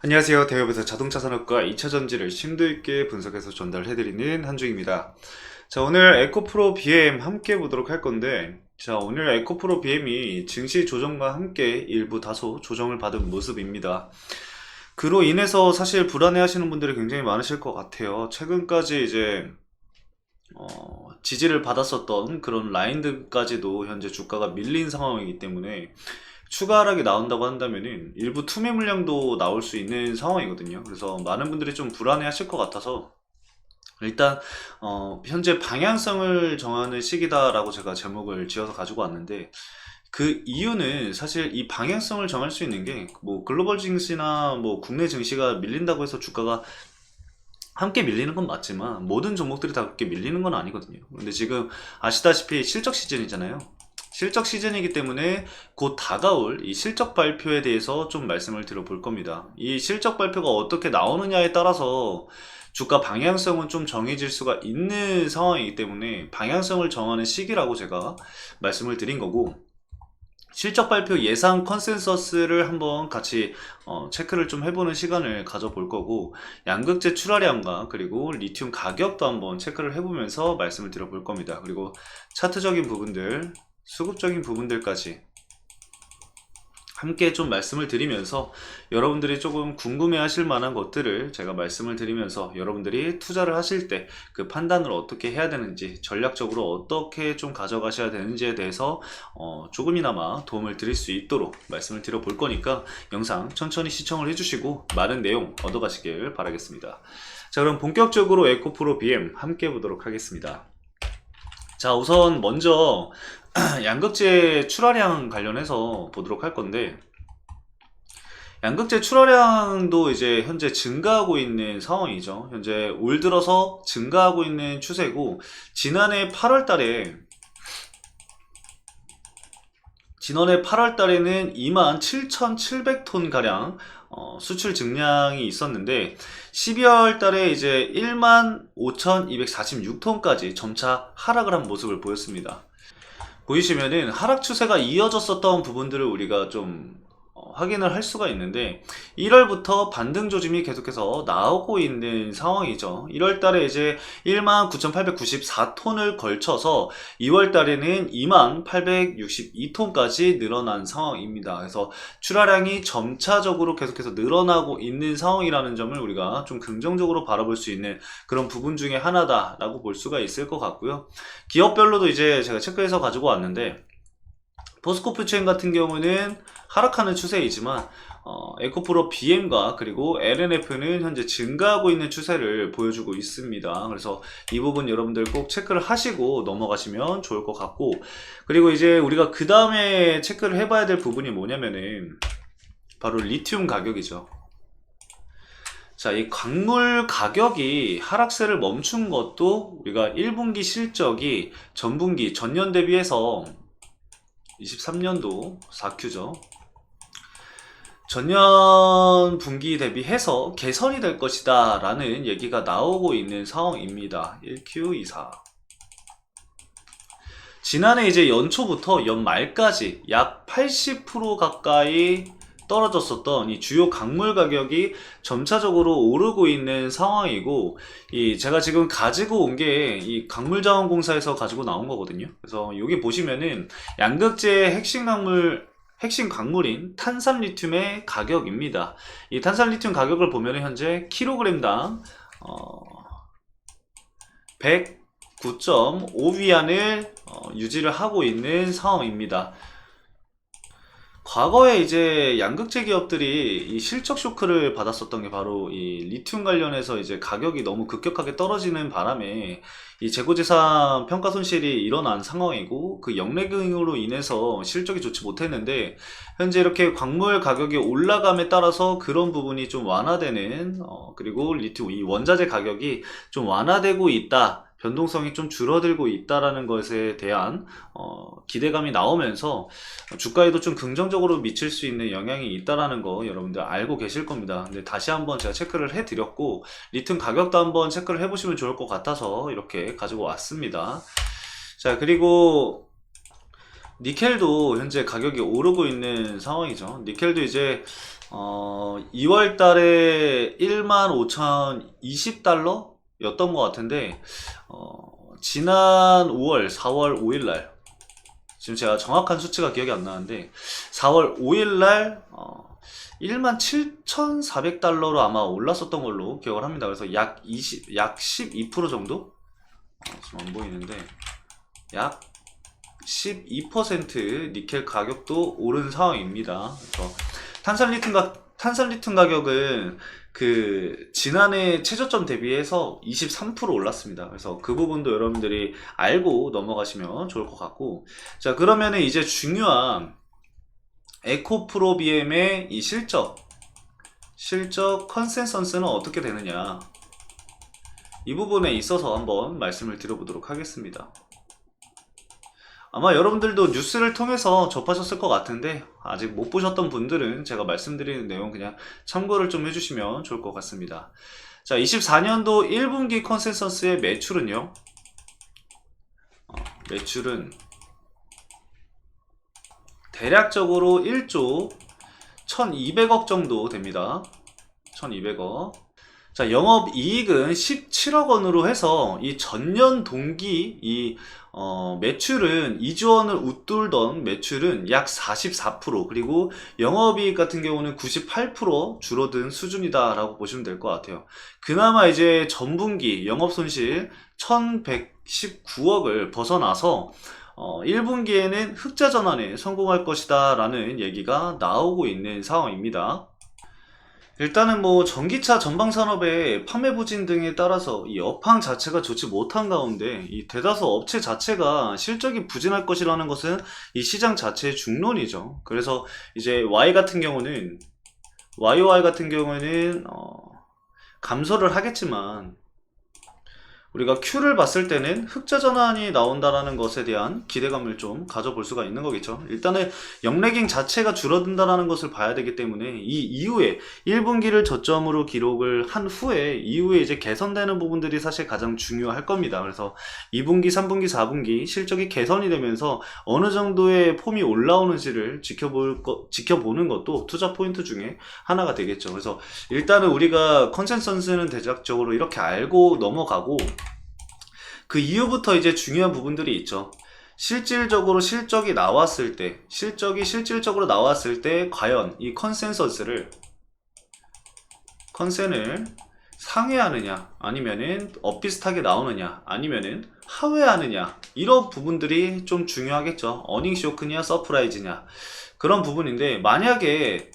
안녕하세요. 대업에서 자동차 산업과 2차 전지를 심도 있게 분석해서 전달해드리는 한중입니다. 자, 오늘 에코프로 BM 함께 보도록 할 건데, 자, 오늘 에코프로 BM이 증시 조정과 함께 일부 다소 조정을 받은 모습입니다. 그로 인해서 사실 불안해 하시는 분들이 굉장히 많으실 것 같아요. 최근까지 이제 지지를 받았었던 그런 라인들까지도 현재 주가가 밀린 상황이기 때문에 추가 하락이 나온다고 한다면은 일부 투매 물량도 나올 수 있는 상황이거든요. 그래서 많은 분들이 좀 불안해 하실 것 같아서 일단 현재 방향성을 정하는 시기다라고 제가 제목을 지어서 가지고 왔는데, 그 이유는 사실 이 방향성을 정할 수 있는 게 뭐 글로벌 증시나 뭐 국내 증시가 밀린다고 해서 주가가 함께 밀리는 건 맞지만 모든 종목들이 다 그렇게 밀리는 건 아니거든요. 근데 지금 아시다시피 실적 시즌이잖아요. 실적 시즌이기 때문에 곧 다가올 이 실적 발표에 대해서 좀 말씀을 드려볼 겁니다. 이 실적 발표가 어떻게 나오느냐에 따라서 주가 방향성은 좀 정해질 수가 있는 상황이기 때문에 방향성을 정하는 시기라고 제가 말씀을 드린 거고, 실적 발표 예상 컨센서스를 한번 같이 체크를 좀 해보는 시간을 가져볼 거고, 양극재 출하량과 그리고 리튬 가격도 한번 체크를 해보면서 말씀을 드려볼 겁니다. 그리고 차트적인 부분들, 수급적인 부분들까지 함께 좀 말씀을 드리면서 여러분들이 조금 궁금해 하실 만한 것들을 제가 말씀을 드리면서 여러분들이 투자를 하실 때 그 판단을 어떻게 해야 되는지, 전략적으로 어떻게 좀 가져가셔야 되는지에 대해서 조금이나마 도움을 드릴 수 있도록 말씀을 드려 볼 거니까 영상 천천히 시청을 해주시고 많은 내용 얻어 가시길 바라겠습니다. 자, 그럼 본격적으로 에코프로 BM 함께 보도록 하겠습니다. 자, 우선 먼저 양극재 출하량 관련해서 보도록 할 건데, 양극재 출하량도 이제 현재 증가하고 있는 상황이죠. 현재 올 들어서 증가하고 있는 추세고, 지난해 8월 달에는 27,700톤 가량 수출 증량이 있었는데, 12월 달에 이제 15,246톤까지 점차 하락을 한 모습을 보였습니다. 보이시면은 하락 추세가 이어졌었던 부분들을 우리가 좀 확인을 할 수가 있는데, 1월부터 반등 조짐이 계속해서 나오고 있는 상황이죠. 1월 달에 이제 19,894톤을 걸쳐서 2월 달에는 2862톤까지 늘어난 상황입니다. 그래서 출하량이 점차적으로 계속해서 늘어나고 있는 상황이라는 점을 우리가 좀 긍정적으로 바라볼 수 있는 그런 부분 중에 하나다라고 볼 수가 있을 것 같고요. 기업별로도 이제 제가 체크해서 가지고 왔는데, 포스코프 체인 같은 경우는 하락하는 추세이지만 에코프로 BM과 그리고 LNF는 현재 증가하고 있는 추세를 보여주고 있습니다. 그래서 이 부분 여러분들 꼭 체크를 하시고 넘어가시면 좋을 것 같고, 그리고 이제 우리가 그 다음에 체크를 해봐야 될 부분이 뭐냐면은 바로 리튬 가격이죠. 자, 이 광물 가격이 하락세를 멈춘 것도 우리가 1분기 실적이 전분기 전년 대비해서 23년도 4Q죠. 전년 분기 대비해서 개선이 될 것이다 라는 얘기가 나오고 있는 상황입니다. 1Q, 24. 지난해 이제 연초부터 연말까지 약 80% 가까이 떨어졌었던 이 주요 광물 가격이 점차적으로 오르고 있는 상황이고, 이 제가 지금 가지고 온 게 이 광물자원공사에서 가지고 나온 거거든요. 그래서 여기 보시면은 양극재 핵심 광물인 탄산리튬의 가격입니다. 이 탄산리튬 가격을 보면 현재 킬로그램당 109.5위안을 유지를 하고 있는 상황입니다. 과거에 이제 양극재 기업들이 이 실적 쇼크를 받았었던 게 바로 이 리튬 관련해서 이제 가격이 너무 급격하게 떨어지는 바람에 이 재고재산 평가 손실이 일어난 상황이고, 그 역내경으로 인해서 실적이 좋지 못했는데, 현재 이렇게 광물 가격이 올라감에 따라서 그런 부분이 좀 완화되는, 그리고 리튬 이 원자재 가격이 좀 완화되고 있다, 변동성이 좀 줄어들고 있다라는 것에 대한 기대감이 나오면서 주가에도 좀 긍정적으로 미칠 수 있는 영향이 있다라는 거 여러분들 알고 계실 겁니다. 근데 다시 한번 제가 체크를 해드렸고, 리튬 가격도 한번 체크를 해보시면 좋을 것 같아서 이렇게 가지고 왔습니다. 자, 그리고 니켈도 현재 가격이 오르고 있는 상황이죠. 니켈도 이제 2월 달에 15,020달러 였던 것 같은데 지난 5월, 4월 5일 날, 지금 제가 정확한 수치가 기억이 안 나는데 4월 5일 날 17,400달러로 아마 올랐었던 걸로 기억을 합니다. 그래서 약 12% 정도? 지금 안 보이는데 약 12% 니켈 가격도 오른 상황입니다. 그래서 탄산리튬 가격은 그 지난해 최저점 대비해서 23% 올랐습니다. 그래서 그 부분도 여러분들이 알고 넘어가시면 좋을 것 같고, 자 그러면은 이제 중요한 에코프로비엠의 이 실적 컨센서스는 어떻게 되느냐, 이 부분에 있어서 한번 말씀을 드려보도록 하겠습니다. 아마 여러분들도 뉴스를 통해서 접하셨을 것 같은데 아직 못 보셨던 분들은 제가 말씀드리는 내용 그냥 참고를 좀 해주시면 좋을 것 같습니다. 자, 24년도 1분기 컨센서스의 매출은요, 매출은 대략적으로 1조 1200억 정도 됩니다. 1200억. 자, 영업이익은 17억 원으로 해서 이 전년 동기 매출은 2조 원을 웃돌던 매출은 약 44%, 그리고 영업이익 같은 경우는 98% 줄어든 수준이다 라고 보시면 될 것 같아요. 그나마 이제 전분기 영업손실 1119억을 벗어나서 1분기에는 흑자 전환에 성공할 것이다 라는 얘기가 나오고 있는 상황입니다. 일단은 뭐 전기차 전방산업의 판매 부진 등에 따라서 이 업황 자체가 좋지 못한 가운데 이 대다수 업체 자체가 실적이 부진할 것이라는 것은 이 시장 자체의 중론이죠. 그래서 이제 YY 같은 경우는 감소를 하겠지만 우리가 Q를 봤을 때는 흑자 전환이 나온다라는 것에 대한 기대감을 좀 가져볼 수가 있는 거겠죠. 일단은 영래깅 자체가 줄어든다라는 것을 봐야 되기 때문에 이 이후에 1분기를 저점으로 기록을 한 후에 이후에 이제 개선되는 부분들이 사실 가장 중요할 겁니다. 그래서 2분기, 3분기, 4분기 실적이 개선이 되면서 어느 정도의 폼이 올라오는지를 지켜보는 것도 투자 포인트 중에 하나가 되겠죠. 그래서 일단은 우리가 컨센서스는 대략적으로 이렇게 알고 넘어가고, 그 이후부터 이제 중요한 부분들이 있죠. 실질적으로 실적이 나왔을 때, 실적이 실질적으로 나왔을 때 과연 이 컨센을 상회하느냐, 아니면은 엇비슷하게 나오느냐, 아니면은 하회하느냐, 이런 부분들이 좀 중요하겠죠. 어닝 쇼크냐 서프라이즈냐, 그런 부분인데, 만약에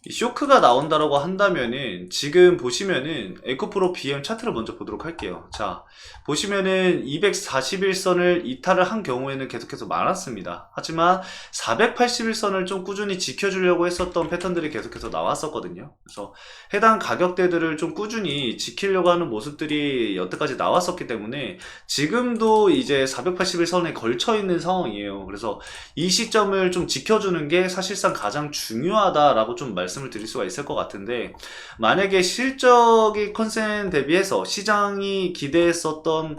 쇼크가 나온다라고 한다면은 지금 보시면은 에코프로 BM 차트를 먼저 보도록 할게요. 자, 보시면은 241선을 이탈을 한 경우에는 계속해서 많았습니다. 하지만 481선을 좀 꾸준히 지켜주려고 했었던 패턴들이 계속해서 나왔었거든요. 그래서 해당 가격대들을 좀 꾸준히 지키려고 하는 모습들이 여태까지 나왔었기 때문에 지금도 이제 481선에 걸쳐 있는 상황이에요. 그래서 이 시점을 좀 지켜주는 게 사실상 가장 중요하다라고 좀 말씀을 드릴 수가 있을 것 같은데, 만약에 실적이 컨센 대비해서 시장이 기대했었던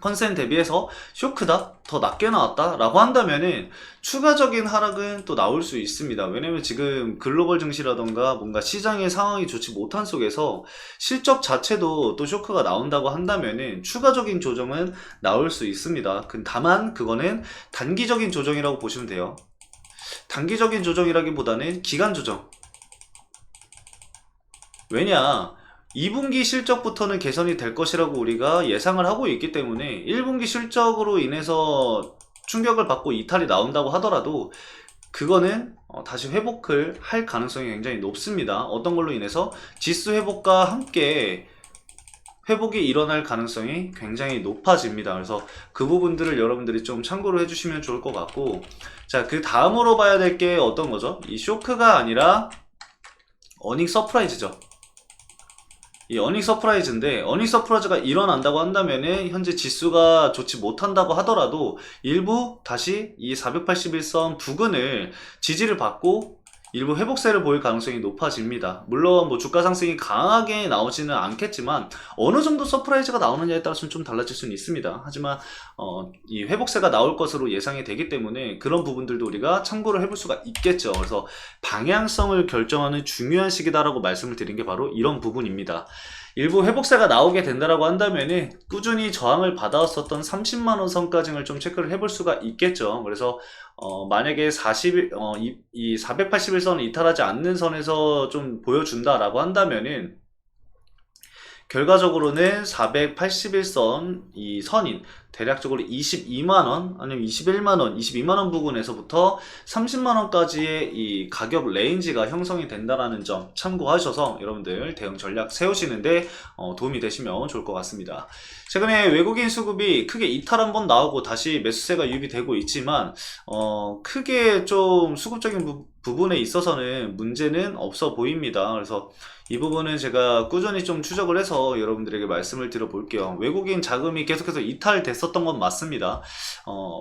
컨센 대비해서 쇼크다, 더 낮게 나왔다 라고 한다면은 추가적인 하락은 또 나올 수 있습니다. 왜냐면 지금 글로벌 증시라던가 뭔가 시장의 상황이 좋지 못한 속에서 실적 자체도 또 쇼크가 나온다고 한다면은 추가적인 조정은 나올 수 있습니다. 다만 그거는 단기적인 조정이라고 보시면 돼요. 단기적인 조정이라기보다는 기간 조정. 왜냐, 2분기 실적부터는 개선이 될 것이라고 우리가 예상을 하고 있기 때문에 1분기 실적으로 인해서 충격을 받고 이탈이 나온다고 하더라도 그거는 다시 회복을 할 가능성이 굉장히 높습니다. 어떤 걸로 인해서 지수 회복과 함께 회복이 일어날 가능성이 굉장히 높아집니다. 그래서 그 부분들을 여러분들이 좀 참고로 해주시면 좋을 것 같고, 자, 그 다음으로 봐야 될 게 어떤 거죠? 이 쇼크가 아니라 어닝 서프라이즈죠. 이 어닝 서프라이즈인데, 어닝 서프라이즈가 일어난다고 한다면은 현재 지수가 좋지 못한다고 하더라도 일부 다시 이 481선 부근을 지지를 받고 일부 회복세를 보일 가능성이 높아집니다. 물론 뭐 주가 상승이 강하게 나오지는 않겠지만 어느 정도 서프라이즈가 나오느냐에 따라서는 좀 달라질 수는 있습니다. 하지만 이 회복세가 나올 것으로 예상이 되기 때문에 그런 부분들도 우리가 참고를 해볼 수가 있겠죠. 그래서 방향성을 결정하는 중요한 시기다라고 말씀을 드린 게 바로 이런 부분입니다. 일부 회복세가 나오게 된다라고 한다면은 꾸준히 저항을 받아왔었던 30만원 선까지를 좀 체크를 해볼 수가 있겠죠. 그래서 만약에 481선을 이탈하지 않는 선에서 좀 보여준다라고 한다면은 결과적으로는 481선 이 선인 대략적으로 22만원 아니면 21만원 22만원 부근에서부터 30만원까지의 이 가격 레인지가 형성이 된다는 점 참고하셔서 여러분들 대응 전략 세우시는데 도움이 되시면 좋을 것 같습니다. 최근에 외국인 수급이 크게 이탈 한번 나오고 다시 매수세가 유입이 되고 있지만 크게 좀 수급적인 부분에 있어서는 문제는 없어 보입니다. 그래서 이 부분은 제가 꾸준히 좀 추적을 해서 여러분들에게 말씀을 드려볼게요. 외국인 자금이 계속해서 이탈됐었던 건 맞습니다.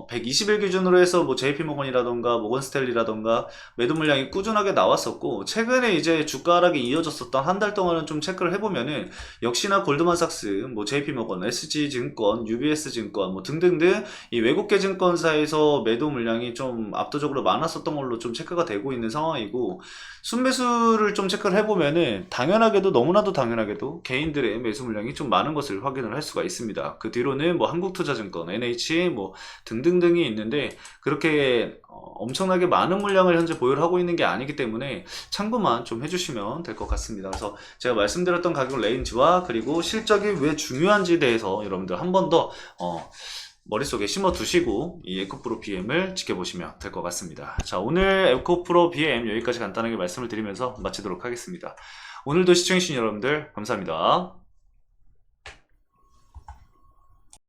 120일 기준으로 해서 뭐 JP모건이라던가 모건스탠리라던가 매도 물량이 꾸준하게 나왔었고, 최근에 이제 주가 하락이 이어졌었던 한 달 동안은 좀 체크를 해보면은 역시나 골드만삭스, 뭐 JP모건, SG증권, UBS증권 뭐 등등등 이 외국계 증권사에서 매도 물량이 좀 압도적으로 많았었던 걸로 좀 체크가 되고 있는 상황이고, 순매수를 좀 체크를 해보면은 당연하게도 너무나도 당연하게도 개인들의 매수 물량이 좀 많은 것을 확인을 할 수가 있습니다. 그 뒤로는 뭐 한국투자증권, NH 뭐 등등등이 있는데 그렇게 엄청나게 많은 물량을 현재 보유를 하고 있는 게 아니기 때문에 참고만 좀 해주시면 될 것 같습니다. 그래서 제가 말씀드렸던 가격 레인지와 그리고 실적이 왜 중요한지에 대해서 여러분들 한 번 더 머릿속에 심어 두시고 이 에코프로 BM을 지켜보시면 될 것 같습니다. 자, 오늘 에코프로 BM 여기까지 간단하게 말씀을 드리면서 마치도록 하겠습니다. 오늘도 시청해주신 여러분들 감사합니다.